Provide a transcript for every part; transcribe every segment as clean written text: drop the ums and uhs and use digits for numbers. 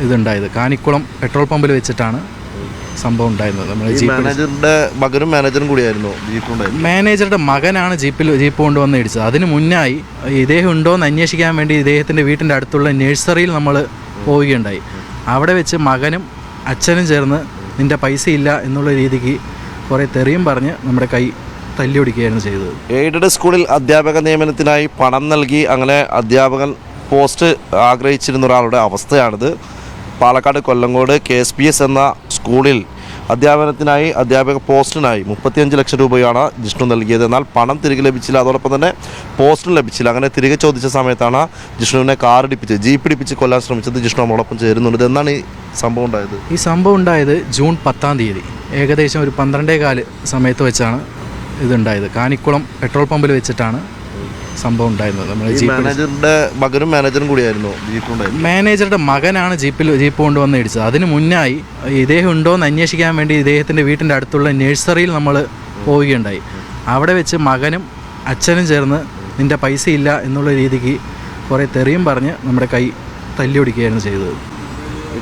ഇതുണ്ടായത്. കാനിക്കുളം petrol പമ്പിൽ വെച്ചിട്ടാണ് സംഭവം ഉണ്ടായിരുന്നത്. മാനേജറുടെ മകനാണ് ജീപ്പ് കൊണ്ടുവന്ന് ഇടിച്ചത്. അതിന് മുന്നായി ഇദ്ദേഹം ഉണ്ടോ എന്ന് അന്വേഷിക്കാൻ വേണ്ടി ഇദ്ദേഹത്തിൻ്റെ വീട്ടിൻ്റെ അടുത്തുള്ള നഴ്സറിയിൽ നമ്മൾ പോവുകയുണ്ടായി. അവിടെ വെച്ച് മകനും അച്ഛനും ചേർന്ന് നിൻ്റെ പൈസ ഇല്ല എന്നുള്ള രീതിക്ക് കുറേ തെറിയും പറഞ്ഞ് നമ്മുടെ കൈ തല്ലിയൊടിക്കുകയായിരുന്നു ചെയ്തത്. എയ്ഡഡ് സ്കൂളിൽ അധ്യാപക നിയമനത്തിനായി പണം നൽകി അങ്ങനെ അധ്യാപകൻ പോസ്റ്റ് ആഗ്രഹിച്ചിരുന്ന ഒരാളുടെ അവസ്ഥയാണിത്. പാലക്കാട് കൊല്ലങ്കോട് KSPS എന്ന സ്കൂളിൽ അധ്യാപനത്തിനായി അധ്യാപക പോസ്റ്റിനായി 35 ലക്ഷം രൂപയാണ് ജിഷ്ണു നൽകിയത്. എന്നാൽ പണം തിരികെ ലഭിച്ചില്ല, അതോടൊപ്പം തന്നെ പോസ്റ്റും ലഭിച്ചില്ല. അങ്ങനെ തിരികെ ചോദിച്ച സമയത്താണ് ജിഷ്ണുവിനെ ജീപ്പ് ഇടിപ്പിച്ച് കൊല്ലാൻ ശ്രമിച്ചത്. ജിഷ്ണു നമ്മളോടൊപ്പം ചേരുന്നുണ്ട്. എന്നാണ് ഈ സംഭവം ഉണ്ടായത്? ഈ സംഭവം ഉണ്ടായത് ജൂൺ 10-ാം തീയതി ഏകദേശം ഒരു 12:15 സമയത്ത് വെച്ചാണ് ഇതുണ്ടായത്. കാനിക്കുളം പെട്രോൾ പമ്പിൽ വെച്ചിട്ടാണ് സംഭവം ഉണ്ടായിരുന്നത്. മാനേജറുടെ മകനാണ് ജീപ്പ് കൊണ്ടുവന്ന് ഇടിച്ചത്. അതിന് മുന്നായി ഇദ്ദേഹം ഉണ്ടോ എന്ന് അന്വേഷിക്കാൻ വേണ്ടി ഇദ്ദേഹത്തിൻ്റെ വീട്ടിൻ്റെ അടുത്തുള്ള നഴ്സറിയിൽ നമ്മൾ പോവുകയുണ്ടായി. അവിടെ വെച്ച് മകനും അച്ഛനും ചേർന്ന് നിൻ്റെ പൈസ ഇല്ല എന്നുള്ള രീതിക്ക് കുറേ തെറിയും പറഞ്ഞ് നമ്മുടെ കൈ തല്ലിയൊടിക്കുകയായിരുന്നു ചെയ്തത്.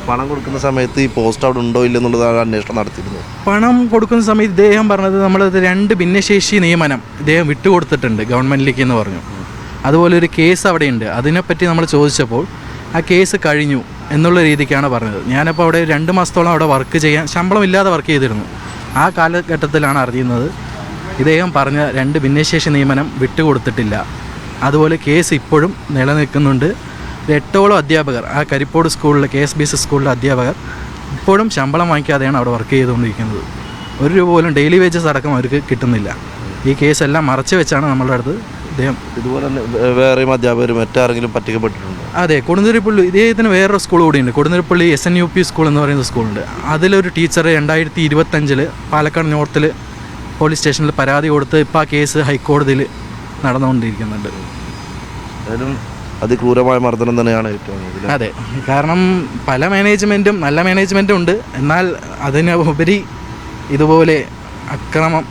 പണം കൊടുക്കുന്ന സമയത്ത് ഈ പോസ്റ്റ് അവിടെ ഉണ്ടോ ഇല്ലെന്നുള്ളതാണ് അന്വേഷണം നടത്തിയിരുന്നത്. പണം കൊടുക്കുന്ന സമയത്ത് ഇദ്ദേഹം പറഞ്ഞത് നമ്മളത് 2 ഭിന്നശേഷി നിയമനം ഇദ്ദേഹം വിട്ടുകൊടുത്തിട്ടുണ്ട് ഗവൺമെൻറ്റിലേക്ക് എന്ന് പറഞ്ഞു. അതുപോലെ ഒരു കേസ് അവിടെയുണ്ട്. അതിനെപ്പറ്റി നമ്മൾ ചോദിച്ചപ്പോൾ ആ കേസ് കഴിഞ്ഞു എന്നുള്ള രീതിക്കാണ് പറഞ്ഞത്. ഞാനപ്പോൾ അവിടെ 2 മാസത്തോളം അവിടെ വർക്ക് ചെയ്യാൻ ശമ്പളമില്ലാതെ വർക്ക് ചെയ്തിരുന്നു. ആ കാലഘട്ടത്തിലാണ് അറിയുന്നത് ഇദ്ദേഹം പറഞ്ഞ 2 ഭിന്നശേഷി നിയമനം വിട്ടുകൊടുത്തിട്ടില്ല. അതുപോലെ കേസ് ഇപ്പോഴും നിലനിൽക്കുന്നുണ്ട്. 8ഓളം അധ്യാപകർ ആ കരിപ്പോട് സ്കൂളിലെ KSBS സ്കൂളിലെ അധ്യാപകർ ഇപ്പോഴും ശമ്പളം വാങ്ങിക്കാതെയാണ് അവിടെ വർക്ക് ചെയ്തുകൊണ്ടിരിക്കുന്നത്. 1 രൂപ പോലും ഡെയിലി വേജസ് അടക്കം അവർക്ക് കിട്ടുന്നില്ല. ഈ കേസെല്ലാം മറച്ചു വെച്ചാണ് നമ്മളുടെ അടുത്ത് ഇദ്ദേഹം. ഇതുപോലെ തന്നെ വേറെയും അധ്യാപകർ മറ്റാരെങ്കിലും പറ്റിക്കപ്പെട്ടിട്ടുണ്ട്? അതെ, കൊടുന്നരിപ്പള്ളി ഇദ്ദേഹത്തിന് വേറൊരു സ്കൂൾ കൂടിയുണ്ട്. കൊടുന്നരിപ്പള്ളി SNUP സ്കൂൾ എന്ന് പറയുന്ന സ്കൂളുണ്ട്. അതിലൊരു ടീച്ചർ 2025 പാലക്കാട് നോർത്തിൽ പോലീസ് സ്റ്റേഷനിൽ പരാതി കൊടുത്ത് ഇപ്പോൾ ആ കേസ് ഹൈക്കോടതിയിൽ നടന്നുകൊണ്ടിരിക്കുന്നുണ്ട്. അതിക്രൂരമായ മർദ്ദനം തന്നെയാണ് ഏറ്റവും. അതെ, കാരണം പല മാനേജ്മെൻറ്റും നല്ല മാനേജ്മെൻറ്റും ഉണ്ട്, എന്നാൽ അതിനുപരി ഇതുപോലെ അക്രമം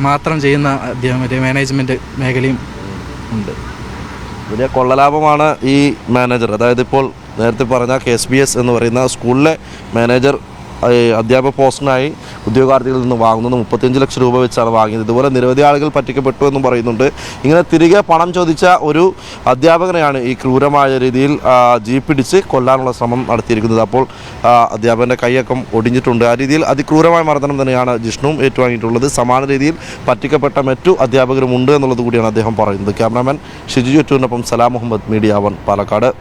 മാത്രം ചെയ്യുന്ന മാനേജ്മെൻറ്റ് മേഖലയും ഉണ്ട്. വലിയ കൊള്ളലാഭമാണ് ഈ മാനേജർ, അതായത് ഇപ്പോൾ നേരത്തെ പറഞ്ഞ KSBS എന്ന് പറയുന്ന സ്കൂളിലെ മാനേജർ അധ്യാപക പോസ്റ്റിനായി ഉദ്യോഗാർത്ഥികളിൽ നിന്ന് വാങ്ങുന്നത് 35 ലക്ഷം രൂപ വെച്ചാണ് വാങ്ങിയത്. ഇതുപോലെ നിരവധി ആളുകൾ പറ്റിക്കപ്പെട്ടു എന്നും പറയുന്നുണ്ട്. ഇങ്ങനെ തിരികെ പണം ചോദിച്ച ഒരു അധ്യാപകനെയാണ് ഈ ക്രൂരമായ രീതിയിൽ ജീപ്പിടിച്ച് കൊല്ലാനുള്ള ശ്രമം നടത്തിയിരിക്കുന്നത്. അപ്പോൾ അധ്യാപകൻ്റെ കൈയൊക്കെ ഒടിഞ്ഞിട്ടുണ്ട്. ആ രീതിയിൽ അതിക്രൂരമായ മർദ്ദനം തന്നെയാണ് ജിഷ്ണുവും ഏറ്റുവാങ്ങിയിട്ടുള്ളത്. സമാന രീതിയിൽ പറ്റിക്കപ്പെട്ട മറ്റു അധ്യാപകരുമുണ്ട് എന്നുള്ളത് കൂടിയാണ് അദ്ദേഹം പറയുന്നത്. ക്യാമറാമാൻ ഷിജു ചുറ്റൂരിനൊപ്പം സലാം മുഹമ്മദ്, മീഡിയ 1 പാലക്കാട്.